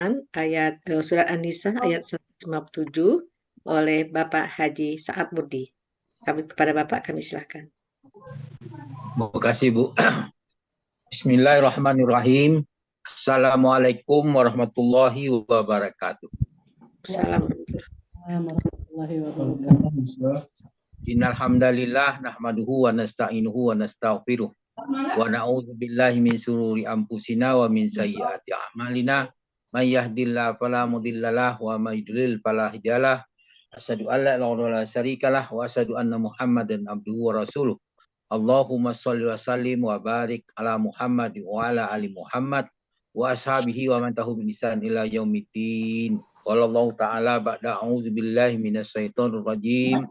ayat surat An-Nisa ayat 157 oleh Bapak Haji Saad Murdi. Kepada Bapak kami silakan. Terima kasih, Bu. Bismillahirrahmanirrahim. Assalamualaikum warahmatullahi wabarakatuh. Assalamualaikum. Innal hamdalillah nahmaduhu wa nasta'inuhu wa nastaghfiruh wa na'udzu billahi min shururi anfusina wa min sayyiati a'malina. May yahdihillahu fala mudhillalah wa may yudlil fala hadiyalah. Asyhadu an la ilaha illallah wa syarikalah wa asyhadu anna Muhammadan abduhu wa rasuluh. Allahumma sholli wa sallim wa barik ala Muhammad wa ala ali Muhammad wa ashabihi wa man tabi'ahum bi ihsan ila yaumiddin. Qala Allah ta'ala ba'da a'udzu billahi minasyaitonir rajim.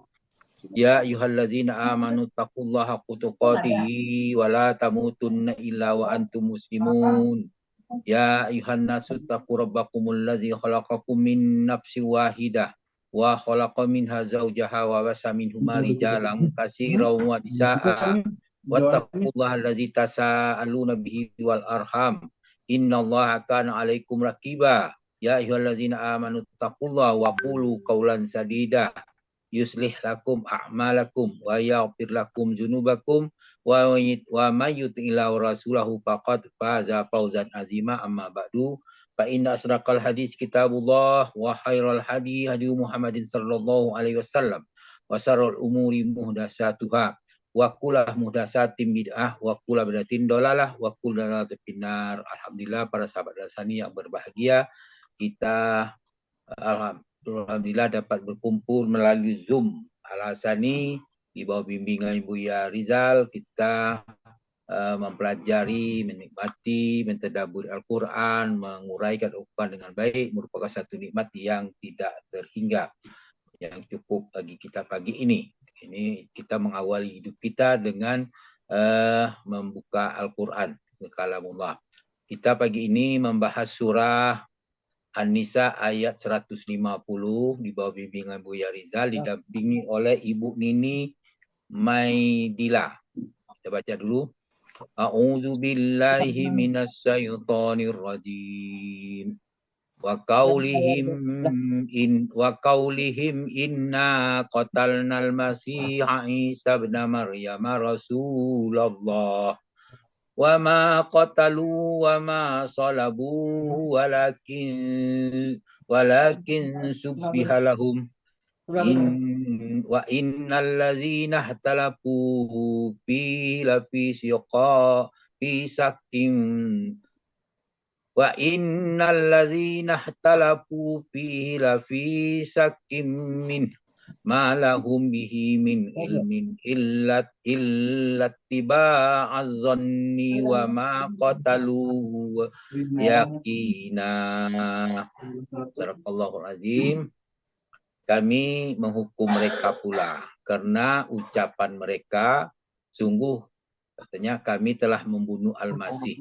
Ya ayyuhallazina amanu taqullaha haqqa tuqatih wa la tamutunna illa wa antum muslimun. Ya ayyuhan nasu taqu rabbakumul ladzi khalaqakum min nafsin wahidah wa khalaqa minha zawjaha wa basa minhuma rijalan katsiran wa nisaa wattaqullaha allazi tasaaluna bihi wal arham innallaha kana 'alaikum raqiba. Ya ayyuhallazina amanu taqullaha wa qulu qawlan sadida yuslih lakum a'malakum wa yaghfir lakum dzunubakum wa may yuti'illahu rasulahu faqad faza fawzan azima. Amma ba'du, fa inna asraqal hadis kitabullah wa khairal hadi hadi Muhammadin sallallahu alaihi wasallam wa syarrul umuri muhdatsatuha wa kullu muhdatsatin bid'ah wa kullu bid'atin dalalah wa kullu dalalatin finnar. Alhamdulillah, para sahabat rasani yang berbahagia, kita alhamdulillah dapat berkumpul melalui Zoom Al-Hasani di bawah bimbingan Buya Rizal. Kita mempelajari, menikmati, mentadabburi Al-Quran, menguraikan Al-Quran dengan baik merupakan satu nikmat yang tidak terhingga, yang cukup bagi kita pagi ini. Ini kita mengawali hidup kita dengan membuka Al-Quran, kalamullah. Kita pagi ini membahas surah An-Nisa ayat 150 di bawah bimbingan Buya Rizal, didampingi oleh Ibu Nini Maidila. Kita baca dulu. A'udzu billahi minasy syaithanir rajim. Wa qaulihim inna qatalnal masiha Isa ibn Maryam rasulullah. Wa ma qatalu wa ma salabu walakin subbiha lahum wa innal ladzina ihtalafu fi lafi siqa fi sakin wa innal ladzina ihtalafu fi lafi sakin min ma lahum bihi min ilmin illa tiba'az-zanni wa ma qatalu yaqina. Sadaqallahul azim. Kami menghukum mereka pula karena ucapan mereka, sungguh katanya kami telah membunuh Al-Masih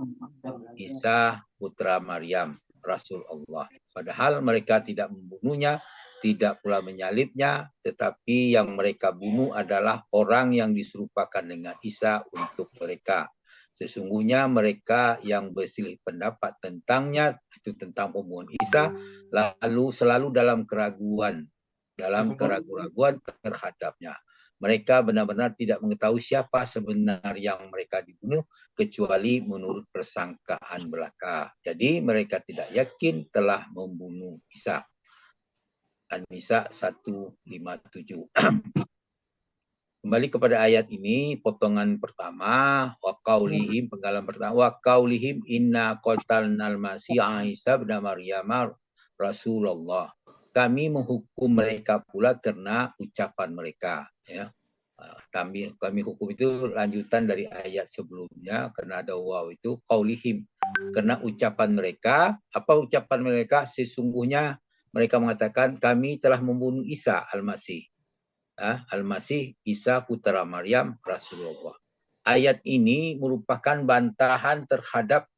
Isa putra Maryam Rasul Allah, padahal mereka tidak membunuhnya, tidak pula menyalibnya, tetapi yang mereka bunuh adalah orang yang diserupakan dengan Isa untuk mereka. Sesungguhnya mereka yang berselisih pendapat tentangnya, itu tentang pembunuhan Isa, lalu selalu dalam keraguan terhadapnya. Mereka benar-benar tidak mengetahui siapa sebenarnya yang mereka dibunuh, kecuali menurut persangkaan belaka. Jadi mereka tidak yakin telah membunuh Isa. An-Nisa 157. Kembali kepada ayat ini, potongan pertama, wa qaulihim, penggalan pertama, wa qaulihim inna qatalnal masiha Isa ibn Maryam Rasulullah. Kami menghukum mereka pula karena ucapan mereka. Ya. Kami hukum itu lanjutan dari ayat sebelumnya, karena ada waw itu, qaulihim. Karena ucapan mereka, apa ucapan mereka? Sesungguhnya mereka mengatakan kami telah membunuh Isa Al-Masih. Al-Masih Isa putra Maryam Rasulullah. Ayat ini merupakan bantahan terhadap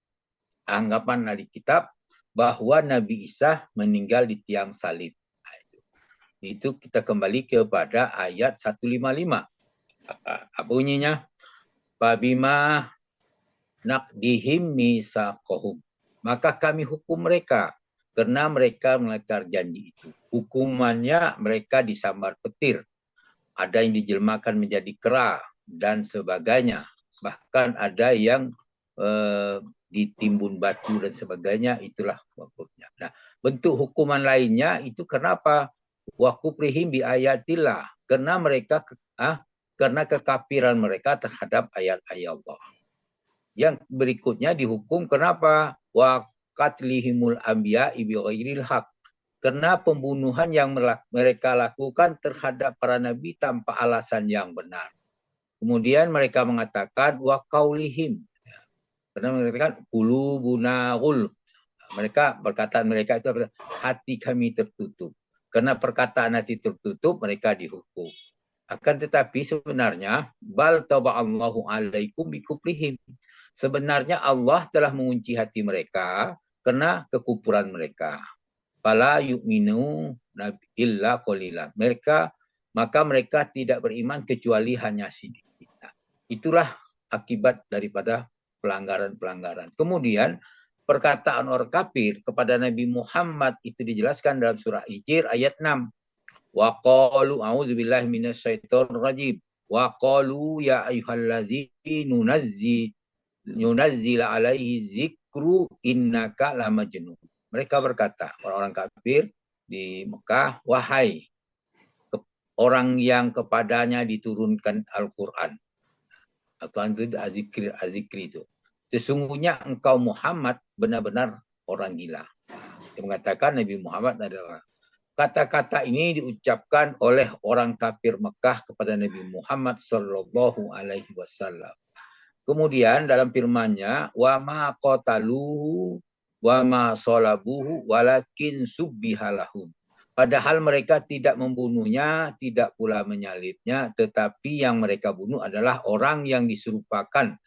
anggapan ahli kitab bahwa Nabi Isa meninggal di tiang salib. Itu kita kembali kepada ayat 155. Apa bunyinya? Fabima naqdihim misaqahum. Maka kami hukum mereka karena mereka melanggar janji itu. Hukumannya mereka disambar petir, ada yang dijelmakan menjadi kera dan sebagainya. Bahkan ada yang ditimbun batu dan sebagainya, itulah wakufnya. Nah, bentuk hukuman lainnya itu kenapa? Wakuprihim bi ayatillah, karena mereka karena kekafiran mereka terhadap ayat-ayat Allah. Yang berikutnya dihukum kenapa? Wa qatlihimul anbiya bi ghairil haq, karena pembunuhan yang mereka lakukan terhadap para nabi tanpa alasan yang benar. Kemudian mereka mengatakan wa qaulihim, karena mengatakan qulubuna ghul, mereka perkataan mereka itu hati kami tertutup. Karena perkataan hati tertutup mereka dihukum. Akan tetapi sebenarnya bal taba'allahu alaikum bikufrihim, sebenarnya Allah telah mengunci hati mereka karena kekufuran mereka. Fala yu'minu illa qalila, maka mereka tidak beriman kecuali hanya sedikit. Nah, itulah akibat daripada pelanggaran-pelanggaran. Kemudian perkataan orang kafir kepada Nabi Muhammad itu dijelaskan dalam surah Hijr ayat 6. Wa qalu a'udzubillahi minasyaitonir rajim. Wa qalu ya ayyuhallazi nunazzil alaihi zikru innaka lamajnun. Mereka berkata, orang-orang kafir di Mekah, wahai orang yang kepadanya diturunkan Al-Quran. Al-Quran itu azikri itu. Sesungguhnya engkau Muhammad benar-benar orang gila. Dia mengatakan Nabi Muhammad adalah, kata-kata ini diucapkan oleh orang kafir Mekah kepada Nabi Muhammad sallallahu alaihi wasallam. Kemudian dalam firman-Nya, wa ma qataluhu wa ma salabuhu walakin subbihalahum. Padahal mereka tidak membunuhnya, tidak pula menyalibnya, tetapi yang mereka bunuh adalah orang yang diserupakan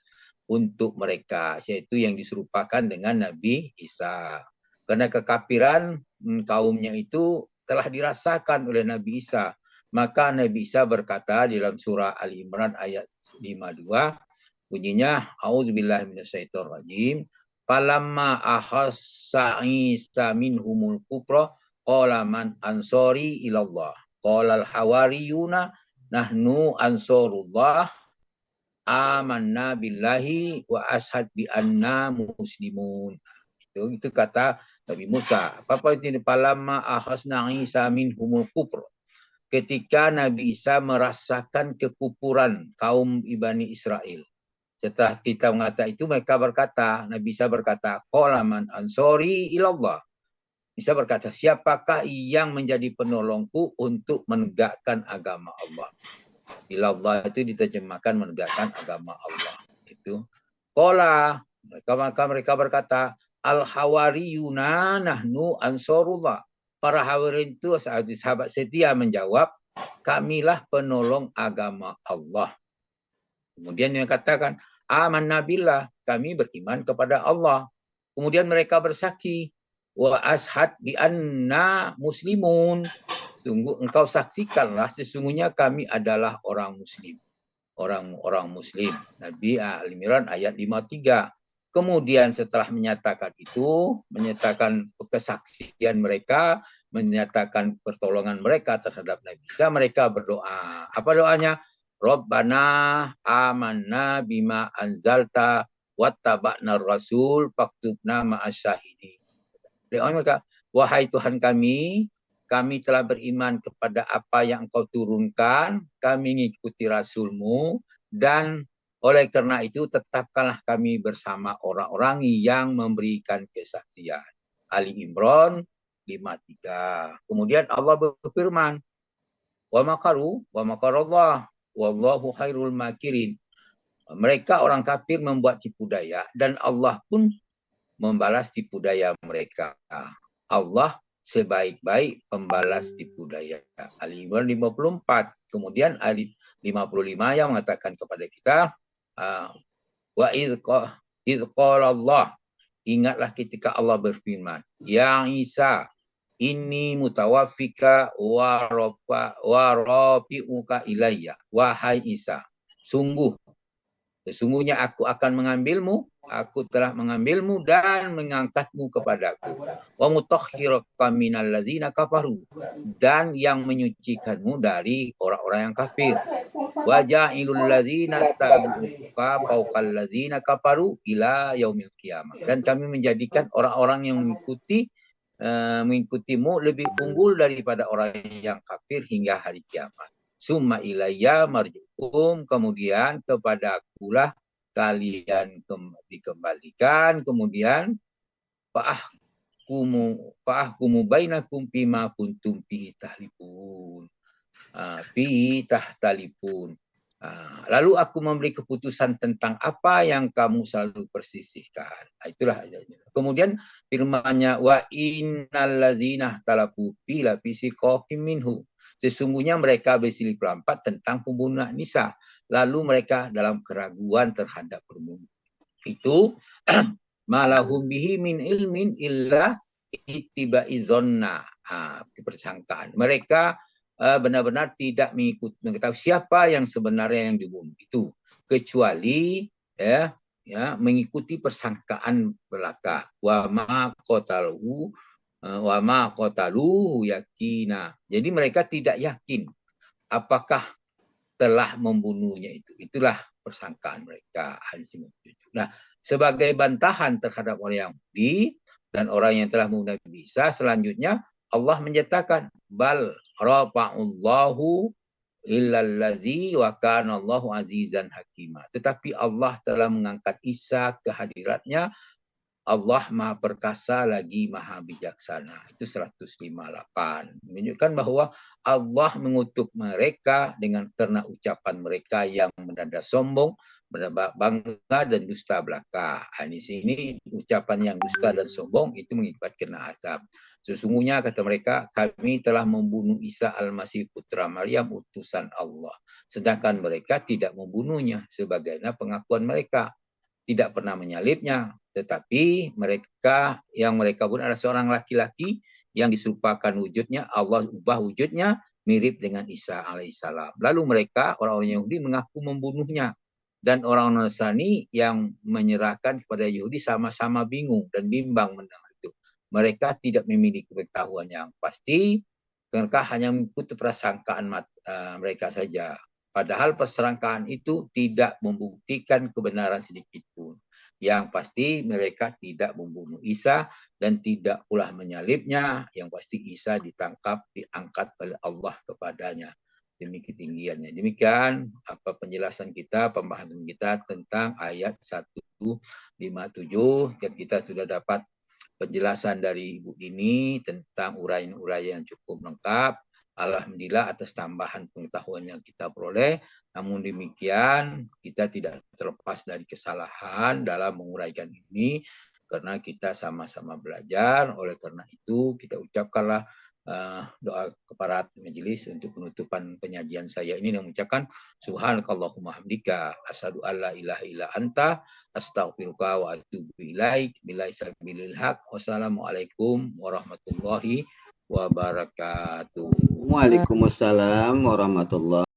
untuk mereka, yaitu yang diserupakan dengan Nabi Isa. Karena kekafiran kaumnya itu telah dirasakan oleh Nabi Isa. Maka Nabi Isa berkata di dalam surah Ali Imran ayat 52, bunyinya, A'udzubillahi minasyaitonirrajim, falamma ahassa Isa minhumul kufra qala man ansori ilallah qala al hawariyuna nahnu ansarullah amanna billahi wa ashad bi anna muslimun. Itu kata Nabi Musa. Apa itu falamma ahasna Isa minhumul kufr, ketika Nabi Isa merasakan kekufuran kaum Bani Israel. Setelah kita mengatakan itu, mereka berkata, Nabi Isa berkata, qala man ansori ilallah. Isa berkata, siapakah yang menjadi penolongku untuk menegakkan agama Allah? Ilallah itu diterjemahkan menegakkan agama Allah. Itu. Qala, mereka berkata, al-hawariyuna nahnu ansarullah. Para hawariyin itu sahabat setia menjawab, kamilah penolong agama Allah. Kemudian yang katakan, amanna billah, kami beriman kepada Allah. Kemudian mereka bersaksi, wa ashad bi anna muslimun. Sungguh engkau saksikanlah sesungguhnya kami adalah orang muslim. Orang muslim. Nabi Al-Imran ayat 53. Kemudian setelah menyatakan itu, menyatakan kesaksian mereka, menyatakan pertolongan mereka terhadap Nabi Isa, mereka berdoa. Apa doanya? Rabbana amanna bima anzalta wattaba'na rasul faktubna ma'asyahidin. Doa mereka, wahai Tuhan kami telah beriman kepada apa yang engkau turunkan, kami mengikuti Rasul-Mu, dan oleh karena itu tetapkanlah kami bersama orang-orang yang memberikan kesaksian. Ali Imran 53. Kemudian Allah berfirman, wa makaru wa makarallah wallahu khairul makirin. Mereka orang kafir membuat tipu daya dan Allah pun membalas tipu daya mereka. Allah sebaik-baik pembalas tipu daya. Ali Imran 54. Kemudian ayat 55 yang mengatakan kepada kita, wa iz qala Allah, ingatlah ketika Allah berfirman, ya Isa, inni mutawaffika wa rafi'uka ilayya. Wahai Isa, sungguh Sesungguhnya aku akan mengambilmu, aku telah mengambilmu dan mengangkatmu kepadaku. Wa mutahhiraka minal ladzina kafaru, dan yang menyucikanmu dari orang-orang yang kafir. Wa ja'ilul ladzina tabi'uka fawqal ladzina kafaru ila yaumil qiyamah. Dan kami menjadikan orang-orang yang mengikutimu lebih unggul daripada orang yang kafir hingga hari kiamat. Summa ilayya marji'ukum, kemudian kepada akulah kalian dikembalikan, kemudian fa'ahkumu bainakum bima kuntum fihi tahtalifun. Lalu aku memberi keputusan tentang apa yang kamu selalu persisihkan. Itulah ajalnya. Kemudian firman-Nya, wa innal ladzina talafu fi lafisiqaqim minhu. Sesungguhnya mereka berselisih pendapat tentang pembunuhan Nisa, lalu mereka dalam keraguan terhadap pembunuh itu malahum bihi min ilmin illa ittiba'i zonna, kepersangkaan. Mereka benar-benar tidak mengetahui siapa yang sebenarnya yang dibunuh itu, kecuali mengikuti persangkaan belaka. Wa ma qataluhu yakina. Jadi mereka tidak yakin apakah telah membunuhnya itu. Itulah persangkaan mereka. Nah, sebagai bantahan terhadap orang Yahudi dan orang yang telah membunuh Nabi Isa, selanjutnya Allah menyatakan bal rafa'ullahu illallazi wa kana Allahu azizan hakima. Tetapi Allah telah mengangkat Isa ke hadiratnya. Allah Maha Perkasa lagi Maha Bijaksana. Itu 158. Menunjukkan bahwa Allah mengutuk mereka karena ucapan mereka yang mendadak sombong, bangga dan dusta belaka. Di sini ucapan yang dusta dan sombong itu mengibat kena azab. Sesungguhnya kata mereka, kami telah membunuh Isa Al-Masih putra Maryam utusan Allah. Sedangkan mereka tidak membunuhnya sebagaimana pengakuan mereka. Tidak pernah menyalibnya, tetapi mereka pun adalah seorang laki-laki yang diserupakan wujudnya, Allah ubah wujudnya mirip dengan Isa alaihissalam. Lalu mereka, orang-orang Yahudi, mengaku membunuhnya. Dan orang-orang Nasrani yang menyerahkan kepada Yahudi sama-sama bingung dan bimbang mendengar itu. Mereka tidak memiliki pengetahuan yang pasti, mereka hanya mengikuti persangkaan mereka saja. Padahal persangkaan itu tidak membuktikan kebenaran sedikit pun. Yang pasti mereka tidak membunuh Isa dan tidak pula menyalibnya. Yang pasti Isa ditangkap, diangkat oleh Allah kepadanya demi ketinggiannya. Demikian penjelasan kita, pembahasan kita tentang ayat 157. Kita sudah dapat penjelasan dari Ibu Dini tentang uraian-uraian yang cukup lengkap. Alhamdulillah atas tambahan pengetahuan yang kita peroleh. Namun demikian, kita tidak terlepas dari kesalahan dalam menguraikan ini, karena kita sama-sama belajar. Oleh karena itu, kita ucapkanlah doa kepada majelis untuk penutupan penyajian saya ini, yang mengucapkan subhanakallahumma hamdika asyhadu alla ilaha illa anta astaghfiruka wa atubu ilaik billahi sabilil haq. Wassalamualaikum warahmatullahi wabarakatuh. Waalaikumsalam warahmatullahi